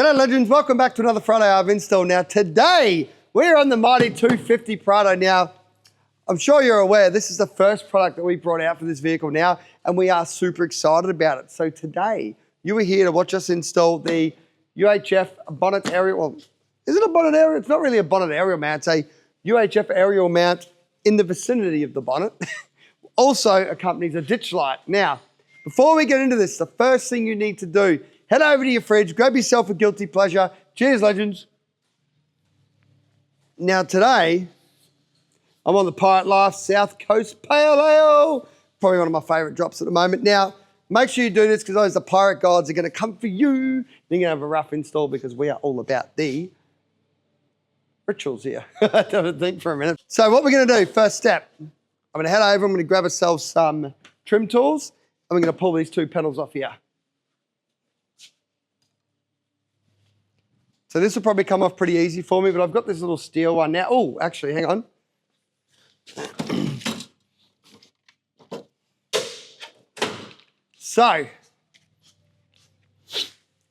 G'day legends, welcome back to another Friday I've installed. Now today, we're on the mighty 250 PRADO. Now, I'm sure you're aware, this is the first product that we brought out for this vehicle now, and we are super excited about it. So today, you are here to watch us install the UHF bonnet aerial. Well, is it a bonnet aerial? It's not really a bonnet aerial mount, it's a UHF aerial mount in the vicinity of the bonnet. Also accompanies a ditch light. Now, before we get into this, the first thing you need to do, head over to your fridge, grab yourself a guilty pleasure. Cheers, legends. Now today, I'm on the Pirate Life South Coast Pale Ale. Probably one of my favourite drops at the moment. Now, make sure you do this because those the pirate gods are going to come for you. You're going to have a rough install because we are all about the rituals here. Have a think for a minute. So what we're going to do, first step, I'm going to head over, I'm going to grab ourselves some trim tools, and we're going to pull these two panels off here. So this will probably come off pretty easy for me, but I've got this little steel one now. Oh, actually, hang on. So, I've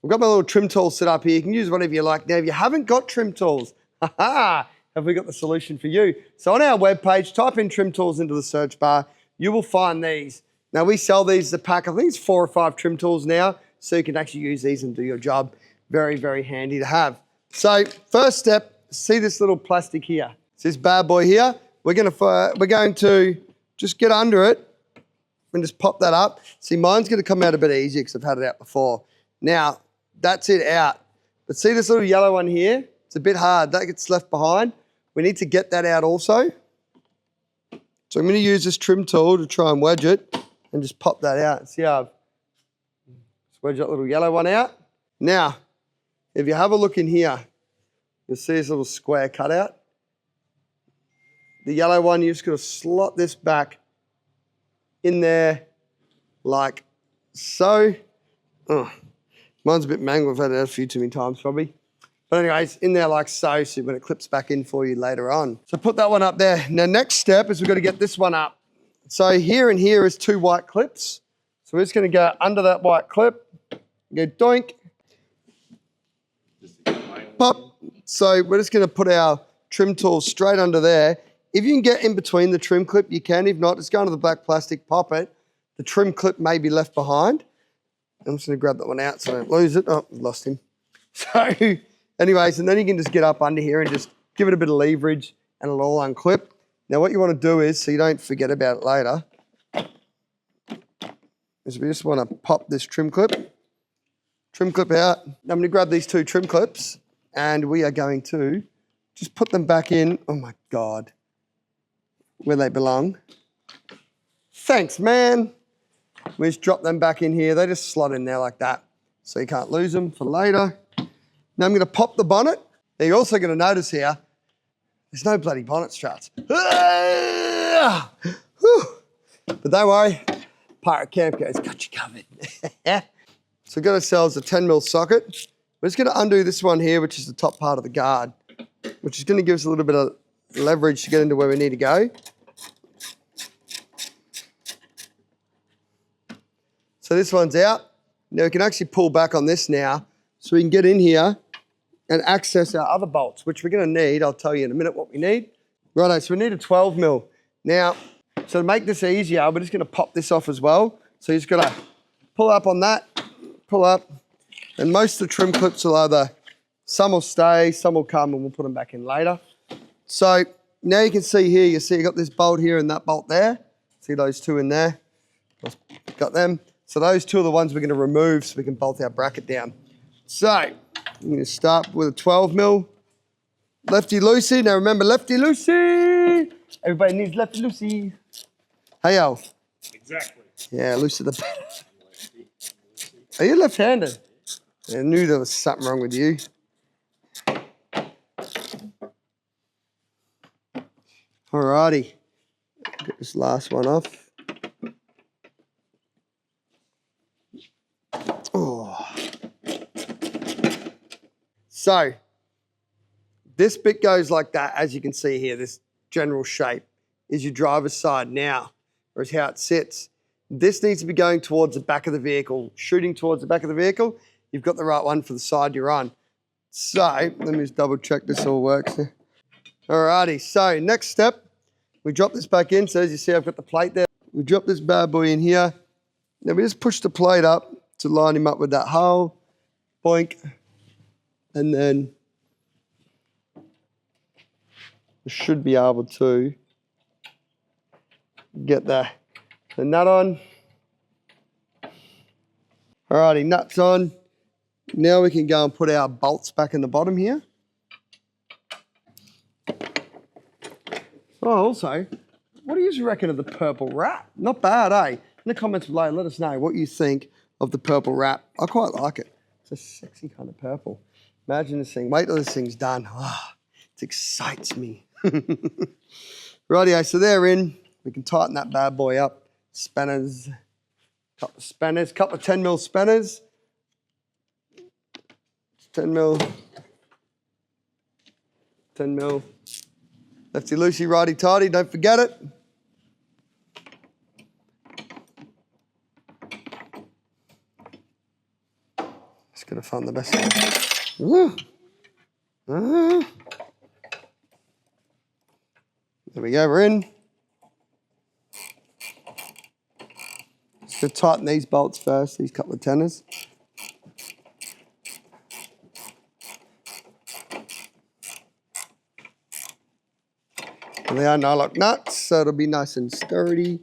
got my little trim tool set up here. You can use whatever you like. Now, if you haven't got trim tools, have we got the solution for you? So on our webpage, type in trim tools into the search bar. You will find these. Now, we sell these as a pack. I think it's 4 or 5 trim tools now, so you can actually use these and do your job. Very, very handy to have. So first step, see this little plastic here. It's this bad boy here. We're going to just get under it and just pop that up. See, mine's going to come out a bit easier because I've had it out before. Now, that's it out. But see this little yellow one here? It's a bit hard. That gets left behind. We need to get that out also. So I'm going to use this trim tool to try and wedge it and just pop that out. See how I've just wedged that little yellow one out? Now, if you have a look in here, you'll see this little square cutout. The yellow one, you're just going to slot this back in there like so. Oh, mine's a bit mangled. I've had it out a few too many times probably. But anyways, in there like so when it clips back in for you later on. So put that one up there. Now next step is we've got to get this one up. So here and here is 2 white clips. So we're just going to go under that white clip, go doink, pop. So we're just going to put our trim tool straight under there. If you can get in between the trim clip, you can. If not, just go into the black plastic, pop it. The trim clip may be left behind. I'm just going to grab that one out so I don't lose it. Oh, lost him. So anyways, and then you can just get up under here and just give it a bit of leverage and it'll all unclip. Now what you want to do is, so you don't forget about it later, is we just want to pop this trim clip out. I'm going to grab these 2 trim clips and we are going to just put them back in. Oh my God. Where they belong. Thanks, man. We just drop them back in here. They just slot in there like that. So you can't lose them for later. Now I'm going to pop the bonnet. Now you're also going to notice here, there's no bloody bonnet struts. But don't worry, Pirate Camp Go's got you covered. So we've got ourselves a 10mm socket. We're just going to undo this one here, which is the top part of the guard, which is going to give us a little bit of leverage to get into where we need to go. So this one's out. Now we can actually pull back on this now so we can get in here and access our other bolts, which we're going to need. I'll tell you in a minute what we need. Righto, so we need a 12mm. Now, so to make this easier, we're just going to pop this off as well. So you just got to pull up on that, pull up, and most of the trim clips will either, some will stay, some will come, and we'll put them back in later. So now you can see here, you see you got this bolt here and that bolt there. See those 2 in there? Got them. So those 2 are the ones we're going to remove so we can bolt our bracket down. So I'm going to start with a 12mm. Lefty loosey. Now remember, lefty loosey. Everybody needs lefty loosey. Hey, Al. Exactly. Yeah, looser the better. Are you left-handed? I knew there was something wrong with you. Alrighty. Get this last one off. Oh. So, this bit goes like that, as you can see here, this general shape is your driver's side now, or is how it sits. This needs to be going towards the back of the vehicle, shooting towards the back of the vehicle. You've got the right one for the side you're on. So let me just double check this all works here. Alrighty, so next step, we drop this back in. So as you see, I've got the plate there. We drop this bad boy in here. Then we just push the plate up to line him up with that hole. Boink. And then we should be able to get the nut on. Alrighty, nuts on. Now we can go and put our bolts back in the bottom here. Oh, also, what do you reckon of the purple wrap? Not bad, eh? In the comments below, let us know what you think of the purple wrap. I quite like it. It's a sexy kind of purple. Imagine this thing. Wait till this thing's done. Oh, it excites me. Rightio, so they're in. We can tighten that bad boy up. Spanners, couple of 10mm spanners. 10mm. Lefty loosey, righty tighty, don't forget it. Just gonna find the best one. There we go, we're in. Just gonna tighten these bolts first, these couple of tenors. And they are nylock nuts, so it'll be nice and sturdy.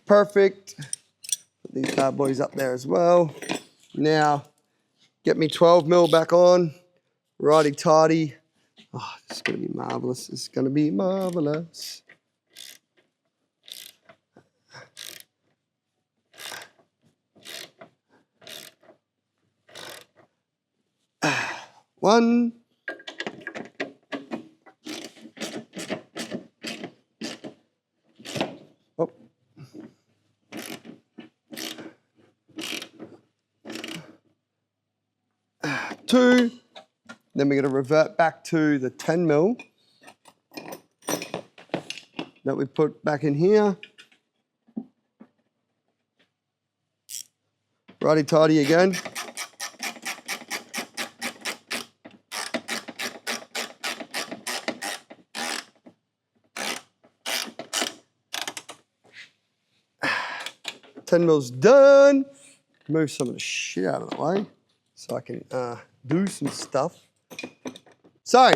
Perfect. Put these bad boys up there as well. Now, get me 12mm back on. Righty tighty. Oh, this is going to be marvelous. This is going to be marvelous. One. Oh. Two. Then we're going to revert back to the 10mm that we put back in here. Righty tighty again. $10mm done. Move some of the shit out of the way so I can do some stuff. So,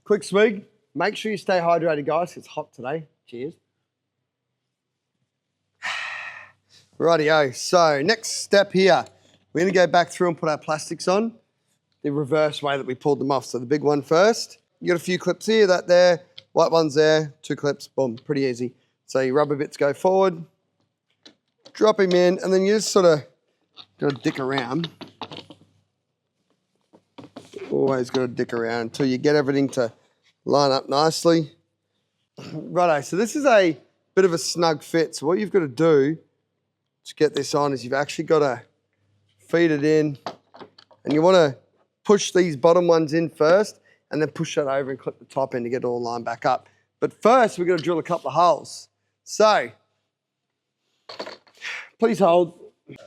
quick swig. Make sure you stay hydrated, guys. It's hot today. Cheers. Rightio. So, next step here. We're going to go back through and put our plastics on the reverse way that we pulled them off. So, the big one first. You got a few clips here, that there. White one's there. 2 clips. Boom. Pretty easy. So, your rubber bits go forward. Drop him in, and then you just sort of got to dick around. Always got to dick around until you get everything to line up nicely. Righto, so this is a bit of a snug fit. So what you've got to do to get this on is you've actually got to feed it in, and you want to push these bottom ones in first, and then push that over and clip the top in to get it all lined back up. But first, we've got to drill a couple of holes. So, please hold. See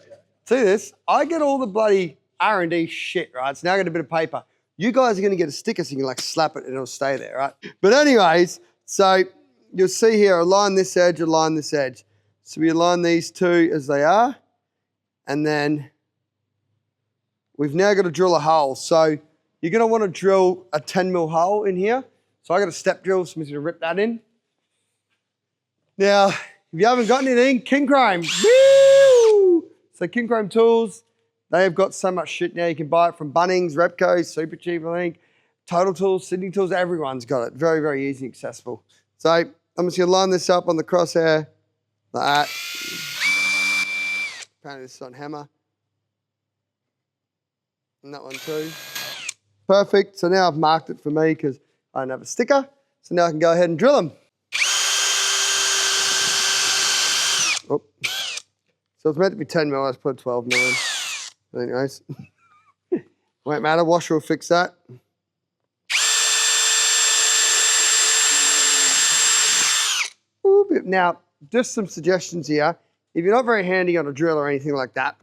this? I get all the bloody R&D shit, right? So now I got a bit of paper. You guys are going to get a sticker so you can like slap it and it'll stay there, right? But anyways, so you'll see here, align this edge, align this edge. So we align these two as they are. And then we've now got to drill a hole. So you're going to want to drill a 10mm hole in here. So I got a step drill, so I'm just going to rip that in. Now, if you haven't got anything, King Chrome. Woo! So King Chrome tools, they have got so much shit now. You can buy it from Bunnings, Repco, Super Cheap, I think. Total Tools, Sydney Tools, everyone's got it. Very, very easy and accessible. So I'm just going to line this up on the crosshair like that. Apparently this is on hammer. And that one too. Perfect. So now I've marked it for me because I don't have a sticker. So now I can go ahead and drill them. Oh. So it's meant to be 10mm, I just put 12mm in. Anyways, won't matter, washer will fix that. Now, just some suggestions here. If you're not very handy on a drill or anything like that,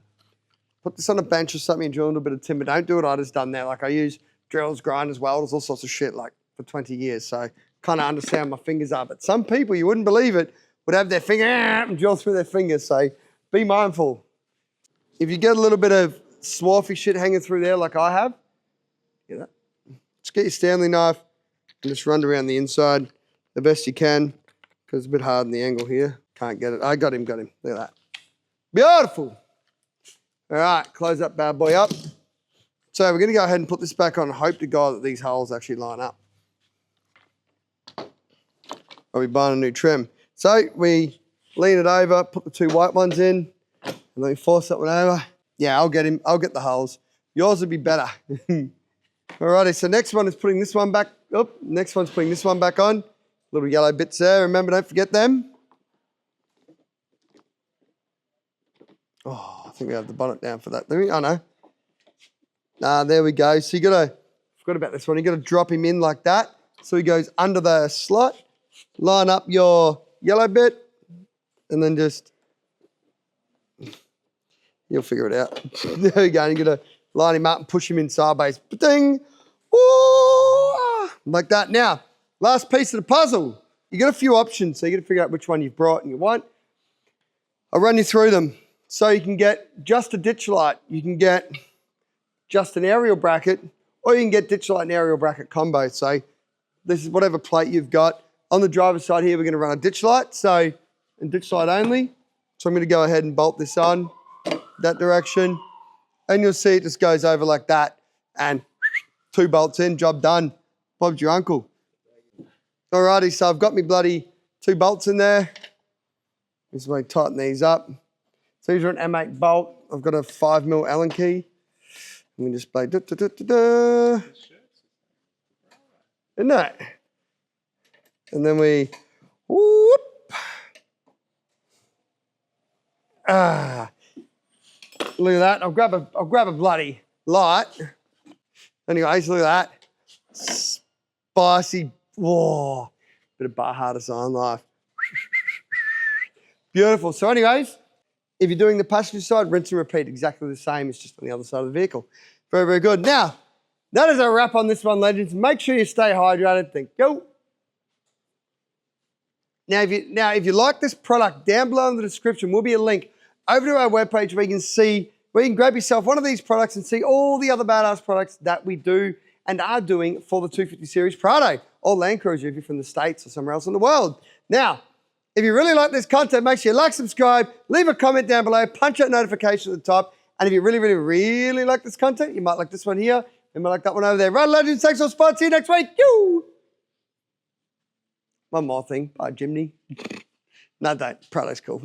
put this on a bench or something and drill a little bit of timber. Don't do what I just done there. Like I use drills, grinders, welders, all sorts of shit like for 20 years. So kind of understand my fingers are. But some people, you wouldn't believe it, would have their finger and drill through their fingers. So be mindful. If you get a little bit of swarfy shit hanging through there like I have, get that. Just get your Stanley knife and just run around the inside the best you can because it's a bit hard in the angle here. Can't get it. I got him. Look at that. Beautiful. All right, close that bad boy up. So we're going to go ahead and put this back on and hope to God that these holes actually line up. I'll be buying a new trim. So we lean it over, put the two white ones in, and then we force that one over. Yeah, I'll get him. I'll get the holes. Yours would be better. Alrighty, so next one is putting this one back. Next one's putting this one back on. Little yellow bits there. Remember, don't forget them. Oh, I think we have the bonnet down for that. Oh no. There we go. So you gotta, forgot about this one. You gotta drop him in like that. So he goes under the slot. Line up your yellow bit, and then just, you'll figure it out. There we go. And you're gonna line him up and push him in sideways. Ding! Ooh! Like that. Now, last piece of the puzzle. You got a few options, so you got to figure out which one you've brought and you want. I'll run you through them. So you can get just a ditch light, you can get just an aerial bracket, or you can get ditch light and aerial bracket combo. So this is whatever plate you've got. On the driver's side here, we're going to run a ditch light, and ditch light only. So I'm going to go ahead and bolt this on that direction, and you'll see it just goes over like that, and 2 bolts in, job done. Bob's your uncle. Alrighty, so I've got me bloody 2 bolts in there. Just want to tighten these up. So these are an M8 bolt. I've got a 5mm Allen key. And we just play da-da-da-da-da. Isn't it? And then we whoop. Look at that. I'll grab a bloody light. Anyways, look at that. Spicy. Whoa. Bit of Baja design life. Beautiful. So anyways, if you're doing the passenger side, rinse and repeat exactly the same. It's just on the other side of the vehicle. Very, very good. Now, that is a wrap on this one, legends. Make sure you stay hydrated. Thank you. Now, if you like this product, down below in the description will be a link over to our webpage where you can grab yourself one of these products and see all the other badass products that we do and are doing for the 250 series PRADO or Land Cruiser if you're from the States or somewhere else in the world. Now, if you really like this content, make sure you like, subscribe, leave a comment down below, punch that notification at the top. And if you really, really, really like this content, you might like this one here, you might like that one over there. Right, legends, thanks for spot. See you next week. Yoo! One more thing. Bye, Jimny. No, don't. PRADO's cool.